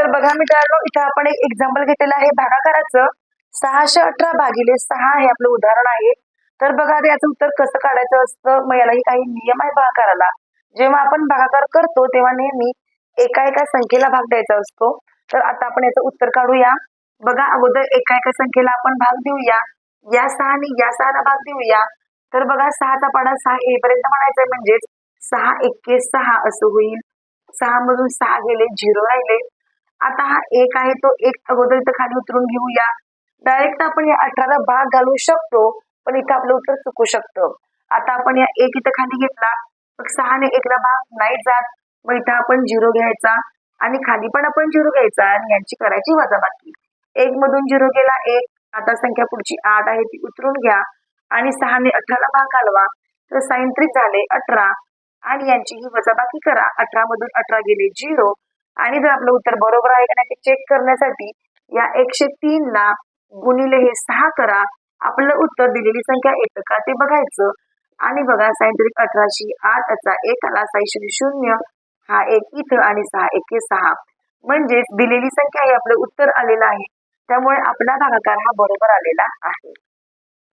तर बघा मित्रांनो, इथं आपण एक एक्झाम्पल घेतलेलं आहे भागाकाराचं. 618 भागिले 6 हे आपलं उदाहरण आहे. तर बघा आता याचं उत्तर कसं काढायचं असतं. मग यालाही काही नियम आहे भागाकाराला. जेव्हा आपण भागाकार करतो तेव्हा नेहमी एका एका संख्येला भाग द्यायचा असतो. तर आता आपण याचं उत्तर काढूया. बघा अगोदर एका एका संख्येला आपण भाग देऊया. या 6 या 6ला भाग देऊया. तर बघा 6चा पाढा 6 येईपर्यंत म्हणायचंय, म्हणजेच 6 एक्के 6 असं होईल. 6 मधून 6 गेले, 0 राहिले. आता हा 1 आहे, तो 1 अगोदर इथं खाली उतरून घेऊया. डायरेक्ट आपण या 18ला भाग घालू शकतो, पण इथं आपलं उत्तर चुकू शकतं. आता आपण या 1 इथं खाली घेतला, मग 6 ने 1ला भाग नाही जात, मग इथं आपण 0 घ्यायचा आणि खाली पण आपण 0 घ्यायचा आणि यांची करायची वजाबाकी. 1 मधून 0 गेला 1. आता संख्या पुढची 8 आहे ती उतरून घ्या आणि 6 ने 18ला भाग घालवा, तर 37 झाले 18 आणि यांची ही वजाबाकी करा. 18 मधून 18 गेले 0 आणि जर आपलं उत्तर बरोबर आहे का नाही ते चेक करण्यासाठी या 103 ला गुणिले हे 6 करा. आपलं उत्तर दिलेली संख्या येतं का ते बघायचं आणि बघा 37 18शी 8चा 1 आला, 0 हा 1 इथं आणि 6 एक्के 6, म्हणजेच दिलेली संख्या हे आपलं उत्तर आलेलं आहे. त्यामुळे आपला भागाकार हा बरोबर आलेला आहे.